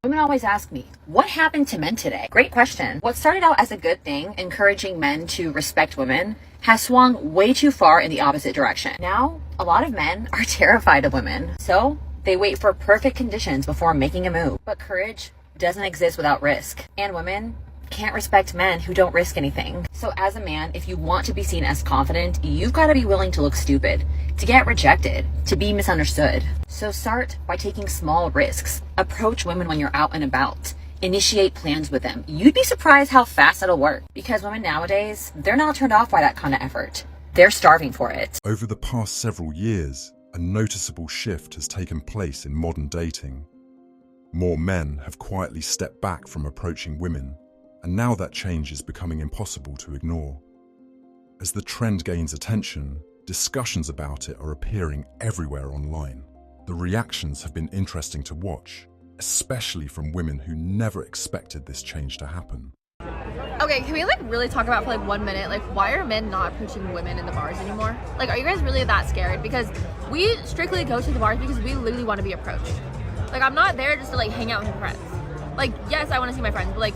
Women always ask me, what happened to men today? Great question. What started out as a good thing, encouraging men to respect women, has swung way too far in the opposite direction. Now, a lot of men are terrified of women, so they wait for perfect conditions before making a move. But courage doesn't exist without risk, and women can't respect men who don't risk anything. So as a man, if you want to be seen as confident, you've got to be willing to look stupid, to get rejected, to be misunderstood. So start by taking small risks. Approach women when you're out and about. Initiate plans with them. You'd be surprised how fast it'll work. Because women nowadays, they're not turned off by that kind of effort. They're starving for it. Over the past several years, a noticeable shift has taken place in modern dating. More men have quietly stepped back from approaching women, and now that change is becoming impossible to ignore. As the trend gains attention, discussions about it are appearing everywhere online. The reactions have been interesting to watch, especially from women who never expected this change to happen. Okay, can we really talk about for 1 minute, why are men not approaching women in the bars anymore? Are you guys really that scared? Because we strictly go to the bars because we literally want to be approached. I'm not there just to hang out with my friends. Yes, I want to see my friends, but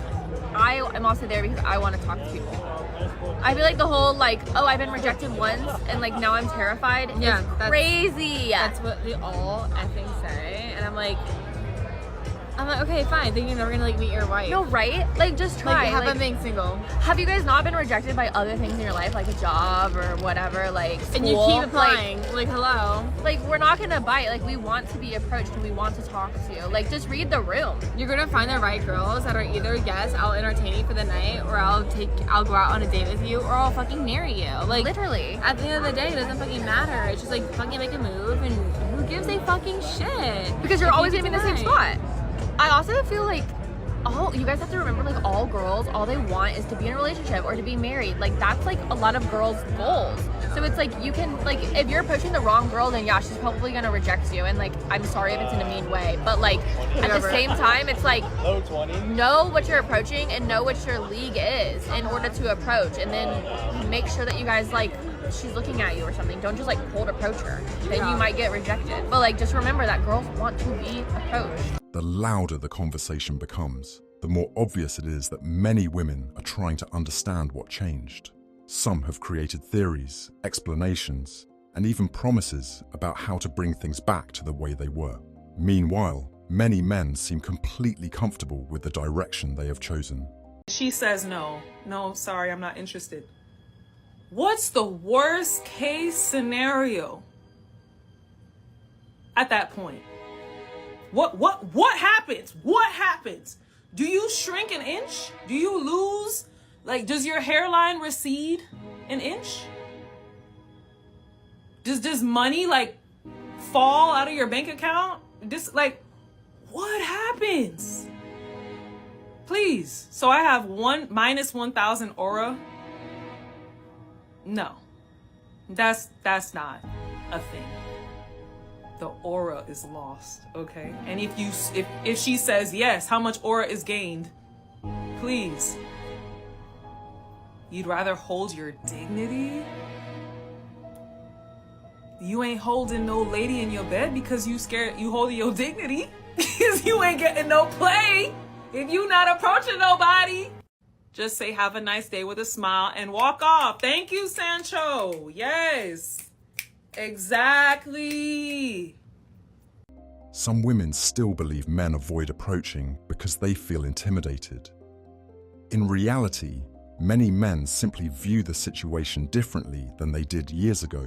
I am also there because I want to talk to people. I feel the whole oh, I've been rejected once and now I'm terrified is crazy. That's what we all I think say, and I'm like, okay, fine. Then you're never gonna meet your wife. No, right? Just try. Have them being single. Have you guys not been rejected by other things in your life, like a job or whatever, school? And you keep applying. Hello. We're not gonna bite. We want to be approached and we want to talk to you. Just read the room. You're gonna find the right girls that are either yes, I'll entertain you for the night, or I'll go out on a date with you, or I'll fucking marry you. Literally. At the end of the day, it doesn't fucking matter. It's just fucking make a move, and who gives a fucking shit? Because you're always gonna be in the same spot. I also feel you guys have to remember, all girls, all they want is to be in a relationship or to be married. That's a lot of girls' goals. So it's you can, if you're approaching the wrong girl, then yeah, she's probably gonna reject you. And I'm sorry if it's in a mean way, but at the same time, it's know what you're approaching and know what your league is in order to approach, and then make sure that you guys she's looking at you or something. Don't just cold approach her. Then you might get rejected. But just remember that girls want to be approached. The louder the conversation becomes, the more obvious it is that many women are trying to understand what changed. Some have created theories, explanations, and even promises about how to bring things back to the way they were. Meanwhile, many men seem completely comfortable with the direction they have chosen. She says no, sorry, I'm not interested. What's the worst case scenario at that point? What happens? What happens? Do you shrink an inch? Do you lose? Does your hairline recede an inch? Does money fall out of your bank account? What happens? Please. So I have minus 1,000 aura. No, that's not a thing. The aura is lost, okay? And if she says yes, how much aura is gained? Please. You'd rather hold your dignity? You ain't holding no lady in your bed because you scared you holding your dignity because you ain't getting no play if you not approaching nobody. Just say have a nice day with a smile and walk off. Thank you, Sancho. Yes. Exactly. Some women still believe men avoid approaching because they feel intimidated. In reality, many men simply view the situation differently than they did years ago.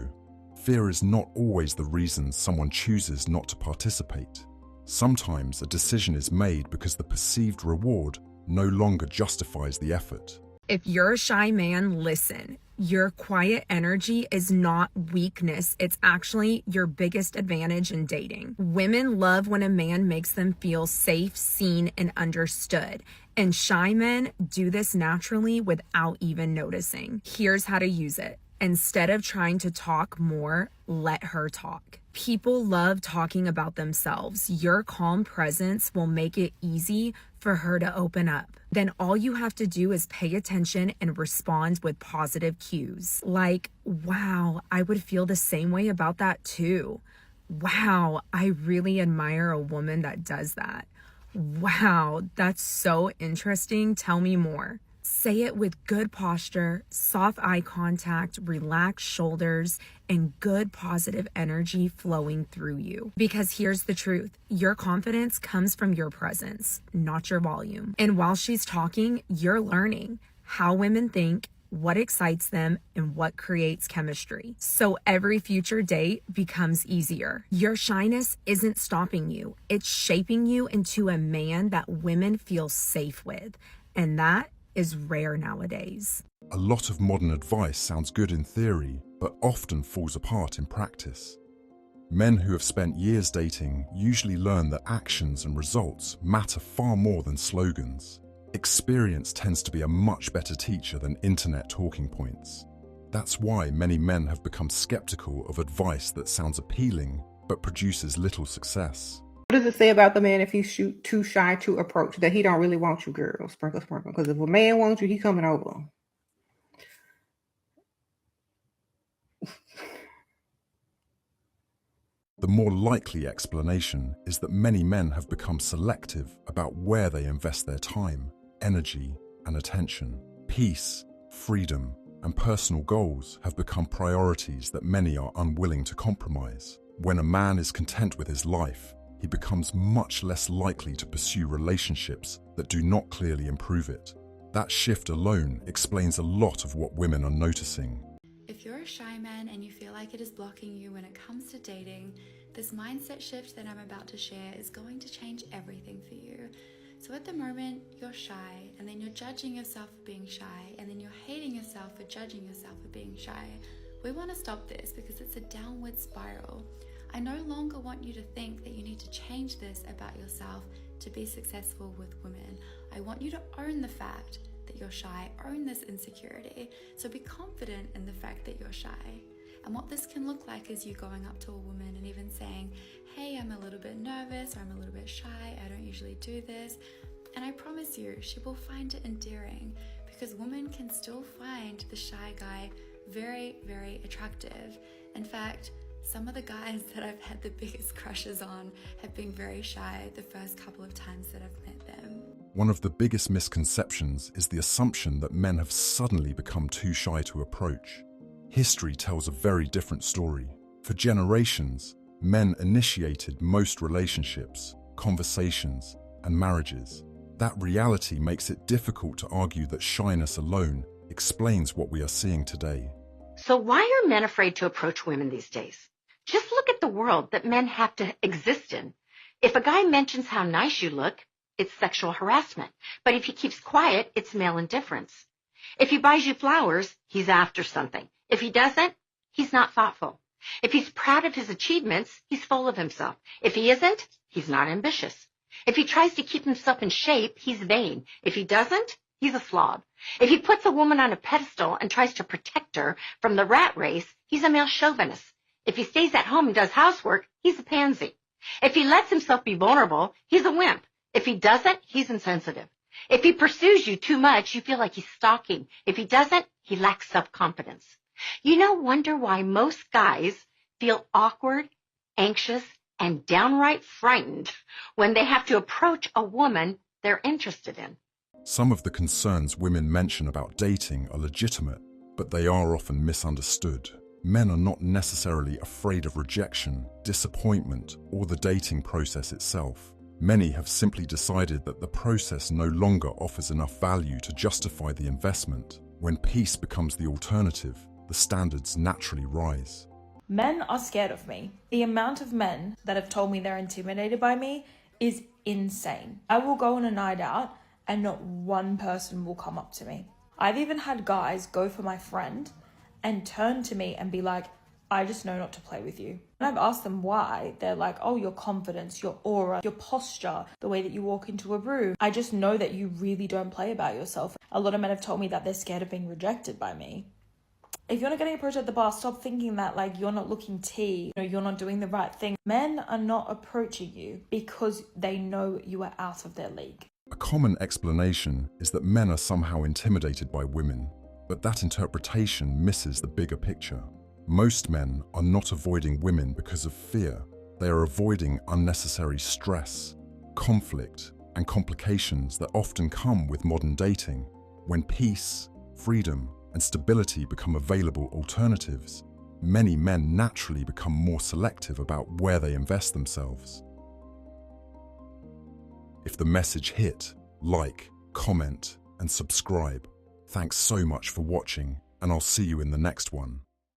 Fear is not always the reason someone chooses not to participate. Sometimes a decision is made because the perceived reward no longer justifies the effort. If you're a shy man, listen. Your quiet energy is not weakness. It's actually your biggest advantage in dating. Women love when a man makes them feel safe, seen, and understood. And shy men do this naturally without even noticing. Here's how to use it. Instead of trying to talk more, let her talk. People love talking about themselves. Your calm presence will make it easy for her to open up. Then all you have to do is pay attention and respond with positive cues. Like, wow, I would feel the same way about that too. Wow, I really admire a woman that does that. Wow, that's so interesting. Tell me more. Say it with good posture, soft eye contact, relaxed shoulders, and good positive energy flowing through you. Because here's the truth, your confidence comes from your presence, not your volume. And while she's talking, you're learning how women think, what excites them, and what creates chemistry. So every future date becomes easier. Your shyness isn't stopping you. It's shaping you into a man that women feel safe with. And that is rare nowadays. A lot of modern advice sounds good in theory, but often falls apart in practice. Men who have spent years dating usually learn that actions and results matter far more than slogans. Experience tends to be a much better teacher than internet talking points. That's why many men have become skeptical of advice that sounds appealing but produces little success. What does it say about the man if he's too shy to approach? That he don't really want you, girl. Sprinkle, sprinkle. Because if a man wants you, he coming over. The more likely explanation is that many men have become selective about where they invest their time, energy, and attention. Peace, freedom, and personal goals have become priorities that many are unwilling to compromise. When a man is content with his life, he becomes much less likely to pursue relationships that do not clearly improve it. That shift alone explains a lot of what women are noticing. If you're a shy man and you feel like it is blocking you when it comes to dating, this mindset shift that I'm about to share is going to change everything for you. So at the moment, you're shy, and then you're judging yourself for being shy, and then you're hating yourself for judging yourself for being shy. We want to stop this because it's a downward spiral. I no longer want you to think that you need to change this about yourself to be successful with women. I want you to own the fact that you're shy, own this insecurity. So be confident in the fact that you're shy. And what this can look like is you going up to a woman and even saying, hey, I'm a little bit nervous, or I'm a little bit shy, I don't usually do this. And I promise you, she will find it endearing, because women can still find the shy guy very, very attractive. In fact, some of the guys that I've had the biggest crushes on have been very shy the first couple of times that I've met them. One of the biggest misconceptions is the assumption that men have suddenly become too shy to approach. History tells a very different story. For generations, men initiated most relationships, conversations, and marriages. That reality makes it difficult to argue that shyness alone explains what we are seeing today. So why are men afraid to approach women these days? Just look at the world that men have to exist in. If a guy mentions how nice you look, it's sexual harassment. But if he keeps quiet, it's male indifference. If he buys you flowers, he's after something. If he doesn't, he's not thoughtful. If he's proud of his achievements, he's full of himself. If he isn't, he's not ambitious. If he tries to keep himself in shape, he's vain. If he doesn't, he's a slob. If he puts a woman on a pedestal and tries to protect her from the rat race, he's a male chauvinist. If he stays at home and does housework, he's a pansy. If he lets himself be vulnerable, he's a wimp. If he doesn't, he's insensitive. If he pursues you too much, you feel like he's stalking. If he doesn't, he lacks self-confidence. Wonder why most guys feel awkward, anxious, and downright frightened when they have to approach a woman they're interested in. Some of the concerns women mention about dating are legitimate, but they are often misunderstood. Men are not necessarily afraid of rejection, disappointment, or the dating process itself. Many have simply decided that the process no longer offers enough value to justify the investment. When peace becomes the alternative, the standards naturally rise. Men are scared of me. The amount of men that have told me they're intimidated by me is insane. I will go on a night out and not one person will come up to me. I've even had guys go for my friend and turn to me and be like, I just know not to play with you. And I've asked them why. They're like, oh, your confidence, your aura, your posture, the way that you walk into a room. I just know that you really don't play about yourself. A lot of men have told me that they're scared of being rejected by me. If you're not getting approached at the bar, stop thinking that like you're not looking tea, you're not doing the right thing. Men are not approaching you because they know you are out of their league. A common explanation is that men are somehow intimidated by women, but that interpretation misses the bigger picture. Most men are not avoiding women because of fear. They are avoiding unnecessary stress, conflict, and complications that often come with modern dating. When peace, freedom, and stability become available alternatives, many men naturally become more selective about where they invest themselves. If the message hit, like, comment, and subscribe. Thanks so much for watching, and I'll see you in the next one.